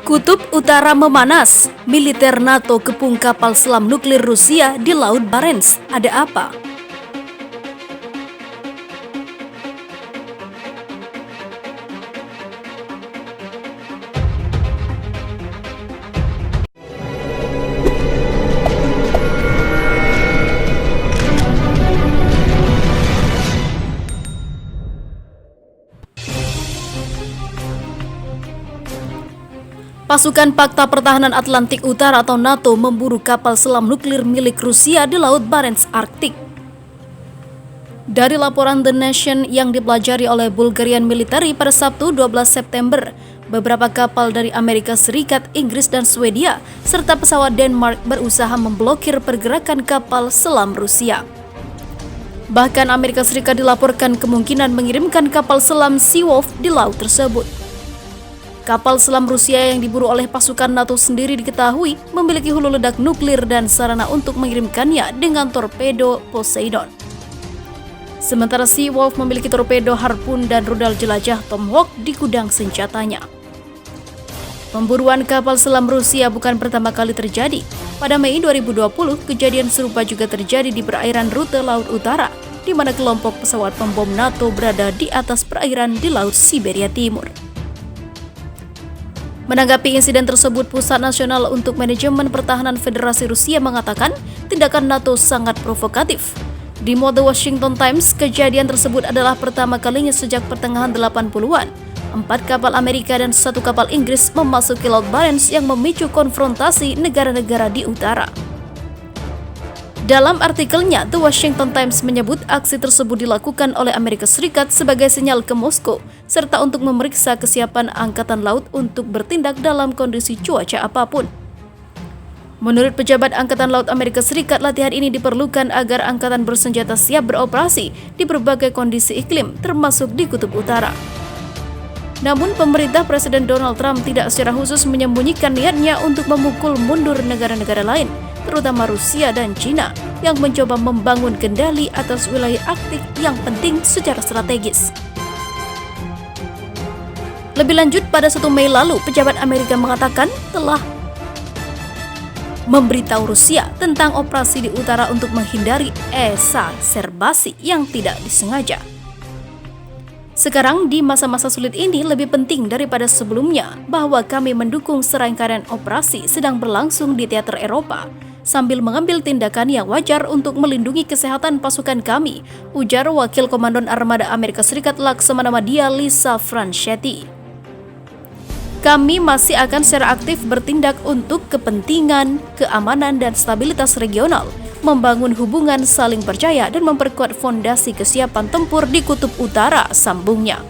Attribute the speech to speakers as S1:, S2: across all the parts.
S1: Kutub Utara memanas, militer NATO kepung kapal selam nuklir Rusia di Laut Barents. Ada apa? Pasukan Pakta Pertahanan Atlantik Utara atau NATO memburu kapal selam nuklir milik Rusia di Laut Barents Arktik. Dari laporan The Nation yang dipelajari oleh Bulgarian Military pada Sabtu 12 September, beberapa kapal dari Amerika Serikat, Inggris, dan Swedia, serta pesawat Denmark berusaha memblokir pergerakan kapal selam Rusia. Bahkan Amerika Serikat dilaporkan kemungkinan mengirimkan kapal selam Seawolf di laut tersebut. Kapal selam Rusia yang diburu oleh pasukan NATO sendiri diketahui memiliki hulu ledak nuklir dan sarana untuk mengirimkannya dengan torpedo Poseidon. Sementara Seawolf memiliki torpedo Harpoon dan rudal jelajah Tomahawk di gudang senjatanya. Pemburuan kapal selam Rusia bukan pertama kali terjadi. Pada Mei 2020, kejadian serupa juga terjadi di perairan rute Laut Utara, di mana kelompok pesawat pembom NATO berada di atas perairan di Laut Siberia Timur. Menanggapi insiden tersebut, Pusat Nasional untuk Manajemen Pertahanan Federasi Rusia mengatakan tindakan NATO sangat provokatif. Di The Washington Times, kejadian tersebut adalah pertama kalinya sejak pertengahan 80-an. 4 kapal Amerika dan 1 kapal Inggris memasuki Laut Barents yang memicu konfrontasi negara-negara di utara. Dalam artikelnya, The Washington Times menyebut aksi tersebut dilakukan oleh Amerika Serikat sebagai sinyal ke Moskow, serta untuk memeriksa kesiapan Angkatan Laut untuk bertindak dalam kondisi cuaca apapun. Menurut pejabat Angkatan Laut Amerika Serikat, latihan ini diperlukan agar angkatan bersenjata siap beroperasi di berbagai kondisi iklim, termasuk di Kutub Utara. Namun, pemerintah Presiden Donald Trump tidak secara khusus menyembunyikan niatnya untuk memukul mundur negara-negara lain, terutama Rusia dan China, yang mencoba membangun kendali atas wilayah Arktik yang penting secara strategis. Lebih lanjut, pada 1 Mei lalu, pejabat Amerika mengatakan telah memberitahu Rusia tentang operasi di utara untuk menghindari exacerbasi yang tidak disengaja. Sekarang, di masa-masa sulit ini, lebih penting daripada sebelumnya bahwa kami mendukung serangkaian operasi sedang berlangsung di teater Eropa, sambil mengambil tindakan yang wajar untuk melindungi kesehatan pasukan kami, ujar Wakil Komandan Armada Amerika Serikat Laksamana Madya Lisa Franchetti. Kami masih akan secara aktif bertindak untuk kepentingan, keamanan, dan stabilitas regional, membangun hubungan saling percaya dan memperkuat fondasi kesiapan tempur di Kutub Utara, sambungnya.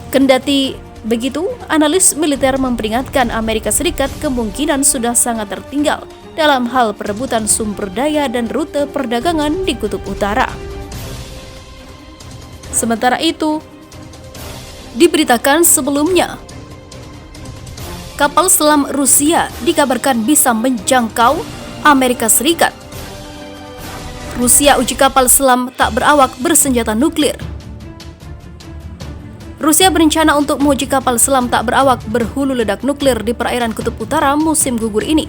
S1: Kendati begitu, analis militer memperingatkan Amerika Serikat kemungkinan sudah sangat tertinggal dalam hal perebutan sumber daya dan rute perdagangan di Kutub Utara. Sementara itu, diberitakan sebelumnya, kapal selam Rusia dikabarkan bisa menjangkau Amerika Serikat. Rusia uji kapal selam tak berawak bersenjata nuklir. Rusia berencana untuk menguji kapal selam tak berawak berhulu ledak nuklir di perairan Kutub Utara musim gugur ini.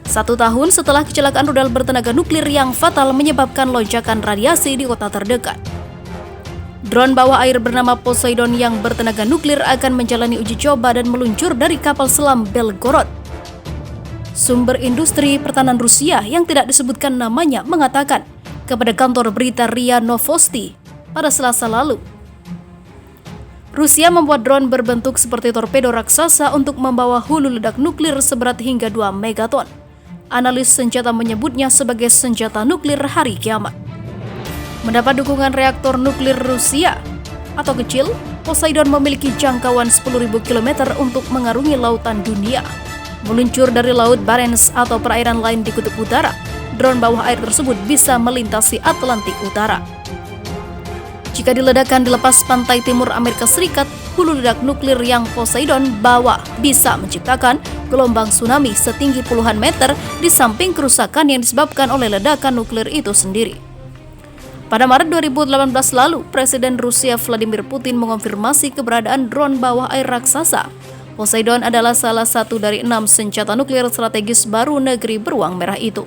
S1: 1 tahun setelah kecelakaan rudal bertenaga nuklir yang fatal menyebabkan lonjakan radiasi di kota terdekat. Drone bawah air bernama Poseidon yang bertenaga nuklir akan menjalani uji coba dan meluncur dari kapal selam Belgorod. Sumber industri pertahanan Rusia yang tidak disebutkan namanya mengatakan kepada kantor berita RIA Novosti pada Selasa lalu. Rusia membuat drone berbentuk seperti torpedo raksasa untuk membawa hulu ledak nuklir seberat hingga 2 megaton. Analis senjata menyebutnya sebagai senjata nuklir hari kiamat. Mendapat dukungan reaktor nuklir Rusia atau kecil, Poseidon memiliki jangkauan 10.000 km untuk mengarungi lautan dunia. Meluncur dari Laut Barents atau perairan lain di Kutub Utara, drone bawah air tersebut bisa melintasi Atlantik Utara. Jika diledakkan di lepas pantai timur Amerika Serikat, hulu ledak nuklir yang Poseidon bawa bisa menciptakan gelombang tsunami setinggi puluhan meter di samping kerusakan yang disebabkan oleh ledakan nuklir itu sendiri. Pada Maret 2018 lalu, Presiden Rusia Vladimir Putin mengonfirmasi keberadaan drone bawah air raksasa Poseidon adalah salah satu dari 6 senjata nuklir strategis baru negeri beruang merah itu.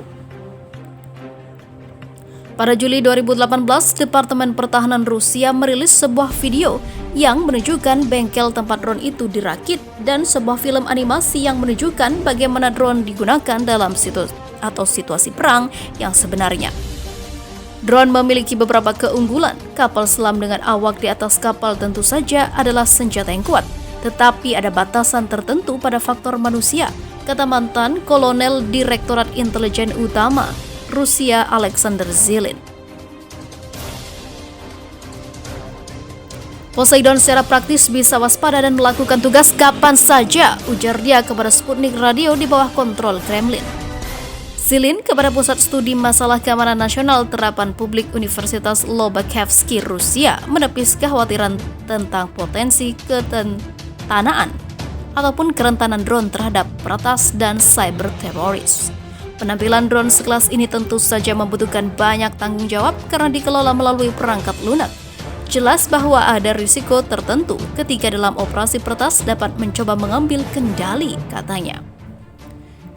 S1: Pada Juli 2018, Departemen Pertahanan Rusia merilis sebuah video yang menunjukkan bengkel tempat drone itu dirakit dan sebuah film animasi yang menunjukkan bagaimana drone digunakan dalam situasi perang yang sebenarnya. Drone memiliki beberapa keunggulan. Kapal selam dengan awak di atas kapal tentu saja adalah senjata yang kuat, tetapi ada batasan tertentu pada faktor manusia, kata mantan Kolonel Direktorat Intelijen Utama Rusia Alexander Zilin. Poseidon secara praktis bisa waspada dan melakukan tugas kapan saja, ujar dia kepada Sputnik Radio di bawah kontrol Kremlin. Zilin kepada Pusat Studi Masalah Keamanan Nasional Terapan Publik Universitas Lobachevsky Rusia menepis kekhawatiran tentang potensi ketentanaan ataupun kerentanan drone terhadap peretas dan cyber teroris. Penampilan drone sekelas ini tentu saja membutuhkan banyak tanggung jawab karena dikelola melalui perangkat lunak. Jelas bahwa ada risiko tertentu ketika dalam operasi peretas dapat mencoba mengambil kendali, katanya.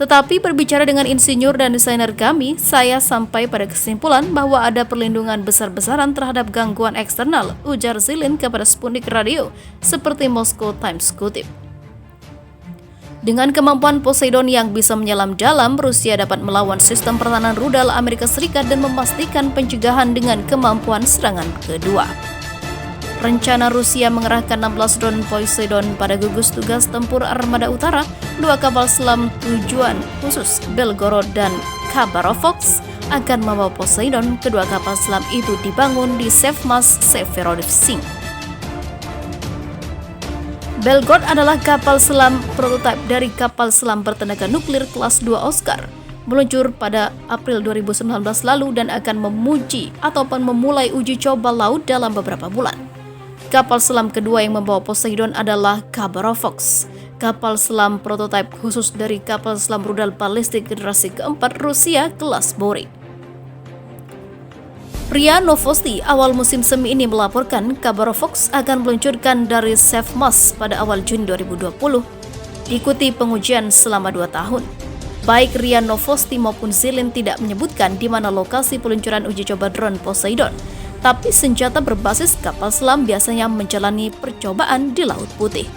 S1: Tetapi berbicara dengan insinyur dan desainer kami, saya sampai pada kesimpulan bahwa ada perlindungan besar-besaran terhadap gangguan eksternal, ujar Zilin kepada Sputnik Radio, seperti Moscow Times kutip. Dengan kemampuan Poseidon yang bisa menyelam dalam, Rusia dapat melawan sistem pertahanan rudal Amerika Serikat dan memastikan pencegahan dengan kemampuan serangan kedua. Rencana Rusia mengerahkan 16 drone Poseidon pada gugus tugas tempur Armada Utara, 2 kapal selam tujuan khusus Belgorod dan Khabarovsk akan membawa Poseidon. Kedua kapal selam itu dibangun di Sevmaz Severodvinsk. Belgorod adalah kapal selam prototipe dari kapal selam bertenaga nuklir kelas 2 Oscar, meluncur pada April 2019 lalu dan akan memulai uji coba laut dalam beberapa bulan. Kapal selam kedua yang membawa Poseidon adalah Khabarovsk, kapal selam prototipe khusus dari kapal selam rudal balistik generasi keempat Rusia kelas Boris. RIA Novosti awal musim semi ini melaporkan Khabarovsk akan meluncurkan dari Sevmaz pada awal Juni 2020, diikuti pengujian selama 2 tahun. Baik RIA Novosti maupun Zilin tidak menyebutkan di mana lokasi peluncuran uji coba drone Poseidon, tapi senjata berbasis kapal selam biasanya menjalani percobaan di Laut Putih.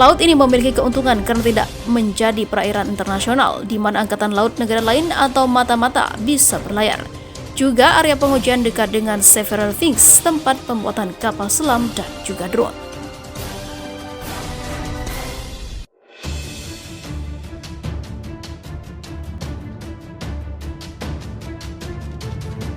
S1: Laut ini memiliki keuntungan karena tidak menjadi perairan internasional, di mana angkatan laut negara lain atau mata-mata bisa berlayar. Juga area pengujian dekat dengan Severodvinsk, tempat pembuatan kapal selam dan juga drone.